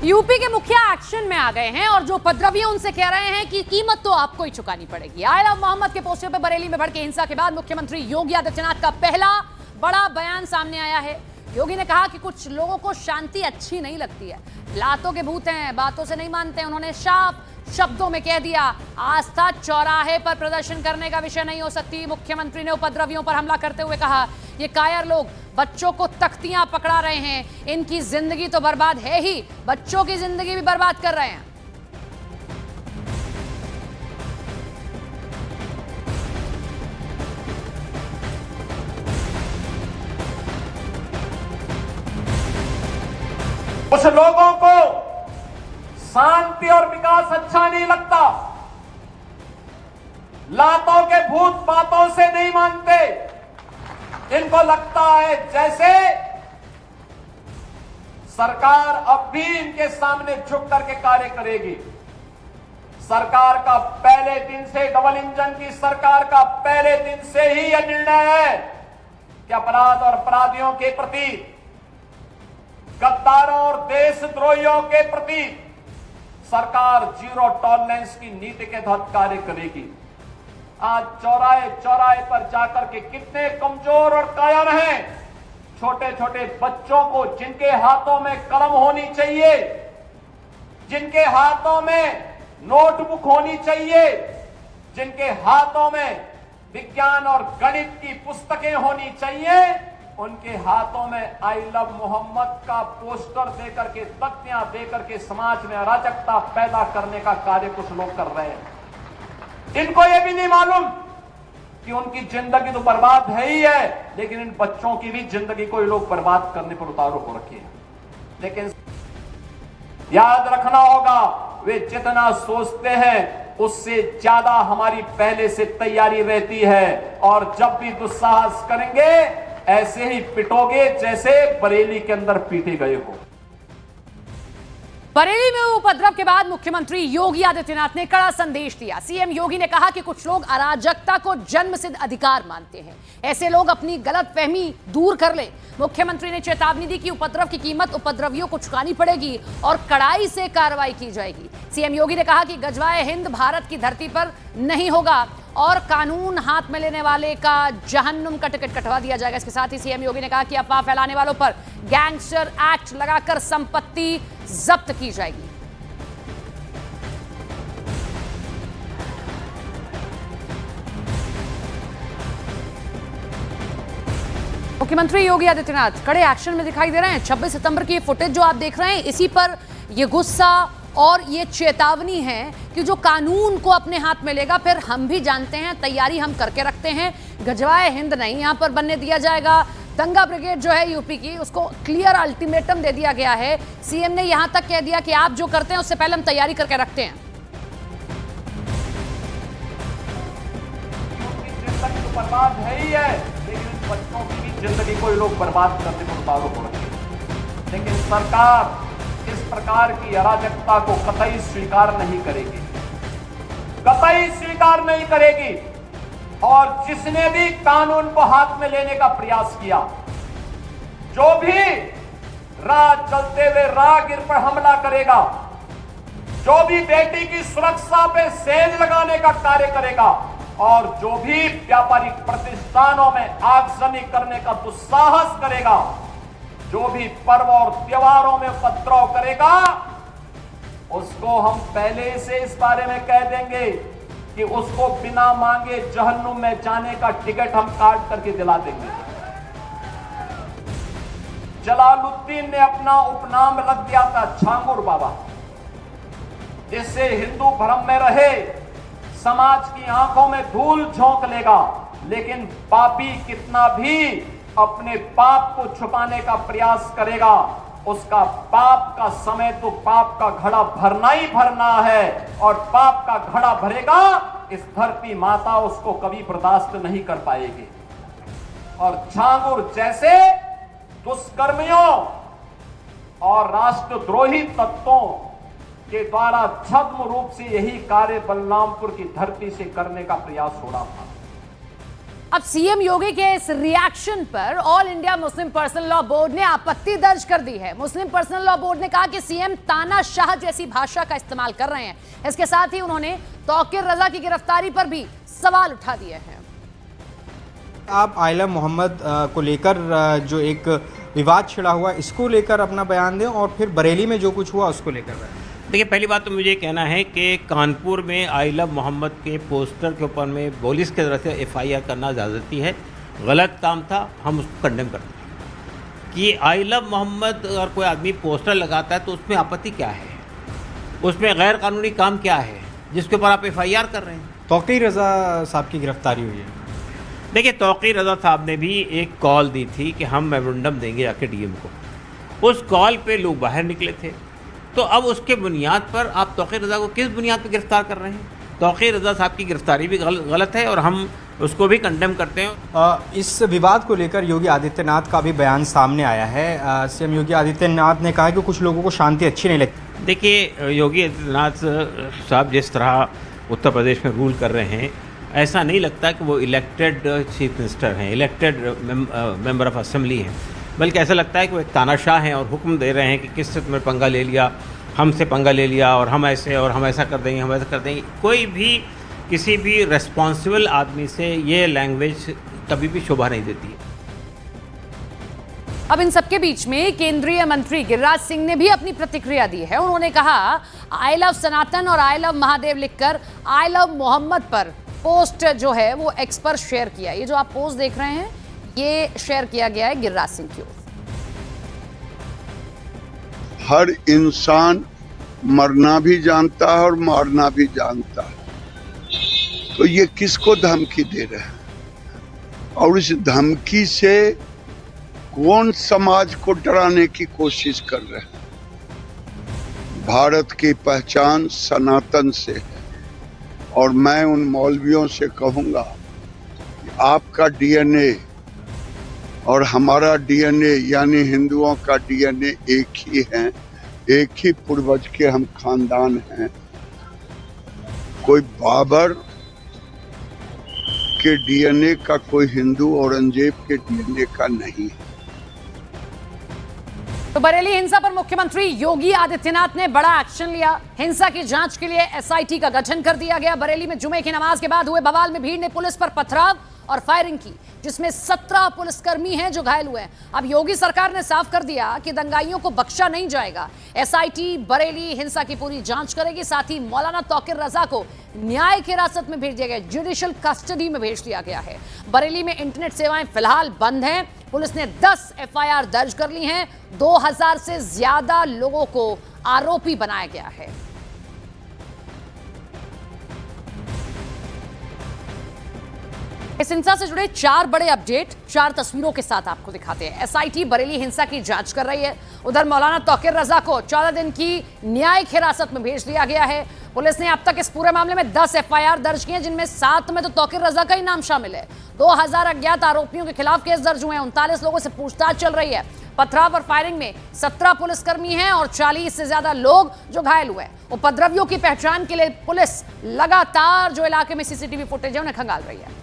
UP के मुखिया action में आ गए हैं और जो उपद्रवी उनसे कह रहे हैं कि कीमत तो आपको ही चुकानी पड़ेगी। आई लव मोहम्मद के पोस्टर पर बरेली में भड़के हिंसा के बाद मुख्यमंत्री योगी आदित्यनाथ का पहला बड़ा बयान सामने आया है। योगी ने कहा कि कुछ लोगों को शांति अच्छी नहीं लगती है, लातों के भूत हैं, बातों से नहीं मानते। उन्होंने साफ शब्दों में कह दिया, आस्था चौराहे पर प्रदर्शन करने का विषय नहीं हो सकती। मुख्यमंत्री ने उपद्रवियों पर हमला करते हुए कहा, ये कायर लोग बच्चों को तख्तियां पकड़ा रहे हैं, इनकी जिंदगी तो बर्बाद है ही, बच्चों की जिंदगी भी बर्बाद कर रहे हैं। कुछ लोगों को शांति और विकास अच्छा नहीं लगता, लातों के भूत बातों से नहीं मानते। इनको लगता है जैसे सरकार अब भी इनके सामने झुक करके कार्य करेगी। सरकार का पहले दिन से, डबल इंजन की सरकार का पहले दिन से ही यह निर्णय है कि अपराध और अपराधियों के प्रति, गद्दारों और देशद्रोहियों के प्रति सरकार जीरो टॉलरेंस की नीति के तहत कार्य करेगी। आज चौराहे चौराहे पर जाकर के कितने कमजोर और कायर हैं, छोटे छोटे बच्चों को जिनके हाथों में कलम होनी चाहिए, जिनके हाथों में नोटबुक होनी चाहिए, जिनके हाथों में विज्ञान और गणित की पुस्तकें होनी चाहिए, उनके हाथों में आई लव मोहम्मद का पोस्टर देकर के, तख्तियां देकर के समाज में अराजकता पैदा करने का कार्य कुछ लोग कर रहे हैं। इनको यह भी नहीं मालूम कि उनकी जिंदगी तो बर्बाद है ही है, लेकिन इन बच्चों की भी जिंदगी को ये लोग बर्बाद करने पर उतारू हो रखे हैं। लेकिन याद रखना होगा, वे जितना सोचते हैं उससे ज्यादा हमारी पहले से तैयारी रहती है, और जब भी दुस्साहस करेंगे ऐसे ही पिटोगे जैसे बरेली के अंदर पीटे गए हो। बरेली में उपद्रव के बाद मुख्यमंत्री योगी आदित्यनाथ ने कड़ा संदेश दिया। सीएम योगी ने कहा कि कुछ लोग अराजकता को जन्मसिद्ध अधिकार मानते हैं, ऐसे लोग अपनी गलतफहमी दूर कर ले। मुख्यमंत्री ने चेतावनी दी कि उपद्रव की कीमत उपद्रवियों को चुकानी पड़ेगी और कड़ाई से कार्रवाई की जाएगी। सीएम योगी ने कहा कि गजवाए हिंद भारत की धरती पर नहीं होगा और कानून हाथ में लेने वाले का जहन्नुम का टिकट कटवा दिया जाएगा। इसके साथ ही सीएम योगी ने कहा कि अफवाह फैलाने वालों पर गैंगस्टर एक्ट लगाकर संपत्ति जब्त की जाएगी। मुख्यमंत्री योगी आदित्यनाथ कड़े एक्शन में दिखाई दे रहे हैं। 26 सितंबर की ये फुटेज जो आप देख रहे हैं, इसी पर ये गुस्सा और ये चेतावनी है कि जो कानून को अपने हाथ में लेगा, फिर हम भी जानते हैं, तैयारी हम करके रखते हैं, गजवाए हिंद नहीं यहां पर बनने दिया जाएगा। दंगा ब्रिगेड जो है यूपी की, उसको क्लियर अल्टीमेटम दे दिया गया है। सीएम ने यहां तक कह दिया कि आप जो करते हैं उससे पहले हम तैयारी करके रखते हैं। जिंदगी तो बर्बाद है ही है, लेकिन बच्चों की भी जिंदगी को ये लोग बर्बाद करने को उतारू हो रखे हैं। लेकिन सरकार इस प्रकार की अराजकता को कतई स्वीकार नहीं करेगी, कतई स्वीकार नहीं करेगी। और जिसने भी कानून को हाथ में लेने का प्रयास किया, जो भी राह चलते हुए राहगीर पर हमला करेगा, जो भी बेटी की सुरक्षा पे सेंध लगाने का कार्य करेगा, और जो भी व्यापारिक प्रतिष्ठानों में आगजनी करने का दुस्साहस करेगा, जो भी पर्व और त्योहारों में उपद्रव करेगा, उसको हम पहले से इस बारे में कह देंगे कि उसको बिना मांगे जहन्नुम में जाने का टिकट हम काट करके दिला देंगे। जलालुद्दीन ने अपना उपनाम रख दिया था झांगुर बाबा, जिससे हिंदू भ्रम में रहे, समाज की आंखों में धूल झोंक लेगा, लेकिन पापी कितना भी अपने पाप को छुपाने का प्रयास करेगा, उसका पाप का समय तो पाप का घड़ा भरना ही भरना है, और पाप का घड़ा भरेगा इस धरती माता उसको कभी बर्दाश्त नहीं कर पाएगी। और झांगुर जैसे दुष्कर्मियों और राष्ट्रद्रोही तत्वों के द्वारा छद्म रूप से यही कार्य बलरामपुर की धरती से करने का प्रयास हो रहा था। अब सीएम योगी के इस रिएक्शन पर all India Muslim personal law board ने आपत्ति दर्ज कर दी है। मुस्लिम पर्सनल लॉ बोर्ड ने कहा कि सीएम तानाशाह जैसी भाषा का इस्तेमाल कर रहे हैं। इसके साथ ही उन्होंने तौकीर रजा की गिरफ्तारी पर भी सवाल उठा दिए हैं। आप आयला मोहम्मद को लेकर जो एक विवाद छिड़ा हुआ इसको लेकर अपना बयान दें और फिर बरेली में जो कुछ हुआ उसको लेकर बयान। देखिए, पहली बात तो मुझे ये कहना है कि कानपुर में आई लव मोहम्मद के पोस्टर के ऊपर में पुलिस की तरफ से FIR करना ज़्यादती है, गलत काम था, हम उसको कंडेम करते हैं। कि आई लव मोहम्मद अगर कोई आदमी पोस्टर लगाता है तो उसमें आपत्ति क्या है, उसमें गैर कानूनी काम क्या है जिसके ऊपर आप FIR कर रहे हैं। तौकीर रजा साहब की गिरफ्तारी हुई है। देखिए, तौकीर रजा साहब ने भी एक कॉल दी थी कि हम मेमोरेंडम देंगे जाके DM को। उस कॉल पे लोग बाहर निकले थे, तो अब उसके बुनियाद पर आप तौकीर रजा को किस बुनियाद पर गिरफ्तार कर रहे हैं? तौकीर रजा साहब की गिरफ्तारी भी गलत है और हम उसको भी कंडेम करते हैं। इस विवाद को लेकर योगी आदित्यनाथ का भी बयान सामने आया है। सीएम योगी आदित्यनाथ ने कहा कि कुछ लोगों को शांति अच्छी नहीं लगती। देखिए, योगी आदित्यनाथ साहब जिस तरह उत्तर प्रदेश में रूल कर रहे हैं, ऐसा नहीं लगता कि वो इलेक्टेड चीफ मिनिस्टर हैं, इलेक्टेड मेंबर ऑफ असेंबली हैं, बल्कि ऐसा लगता है कि वो एक तानाशाह हैं और हुक्म दे रहे हैं कि किससे तुमने पंगा ले लिया, हमसे पंगा ले लिया और हम ऐसे और हम ऐसा कर देंगे, हम ऐसा कर देंगे। कोई भी किसी भी रेस्पॉन्सिबल आदमी से ये लैंग्वेज कभी भी शोभा नहीं देती है। अब इन सबके बीच में केंद्रीय मंत्री गिरिराज सिंह ने भी अपनी प्रतिक्रिया दी है। उन्होंने कहा, आई लव सनातन और आई लव महादेव लिखकर आई लव मोहम्मद पर पोस्ट जो है वो एक्स पर शेयर किया। ये जो आप पोस्ट देख रहे हैं ये शेयर किया गया है गिरिराज सिंह की ओर। हर इंसान मरना भी जानता है और मारना भी जानता है, तो ये किसको धमकी दे रहे हैं और इस धमकी से कौन समाज को डराने की कोशिश कर रहे हैं? भारत की पहचान सनातन से है और मैं उन मौलवियों से कहूंगा कि आपका DNA और हमारा DNA यानी हिंदुओं का DNA एक ही है, एक ही पूर्वज के हम खानदान हैं। कोई बाबर के DNA का कोई हिंदू औरंगजेब के DNA का नहीं है। तो बरेली हिंसा पर मुख्यमंत्री योगी आदित्यनाथ ने बड़ा एक्शन लिया। हिंसा की जांच के लिए SIT का गठन कर दिया गया। बरेली में जुमे की नमाज के बाद हुए बवाल में भीड़ ने पुलिस पर पथराव और फायरिंग की, जिसमें 17 पुलिसकर्मी हैं जो घायल हुए हैं। अब योगी सरकार ने साफ कर दिया कि दंगाइयों को बख्शा नहीं जाएगा। SIT बरेली हिंसा की पूरी जांच करेगी। साथ ही मौलाना तौकीर रजा को न्यायिक हिरासत में भेज दिया गया, जुडिशियल कस्टडी में भेज दिया गया है। बरेली में इंटरनेट सेवाएं फिलहाल बंद हैं। पुलिस ने 10 FIR दर्ज कर ली हैं। 2000 से ज्यादा लोगों को आरोपी बनाया गया है। इस हिंसा से जुड़े 4 बड़े अपडेट 4 तस्वीरों के साथ आपको दिखाते हैं। SIT बरेली हिंसा की जांच कर रही है। उधर मौलाना तौकीर रजा को 14 दिन की न्यायिक हिरासत में भेज दिया गया है। पुलिस ने अब तक इस पूरे मामले में 10 FIR दर्ज किए हैं, जिनमें 7 में तो तौकीर रजा का ही नाम शामिल है। 2000 अज्ञात आरोपियों के खिलाफ केस दर्ज हुए हैं। 39 लोगों से पूछताछ चल रही है। पथराव और फायरिंग में 17 पुलिसकर्मी हैं और 40 से ज्यादा लोग जो घायल हुए हैं। उपद्रवियों की पहचान के लिए पुलिस लगातार जो इलाके में CCTV फुटेज है उन्हें खंगाल रही है।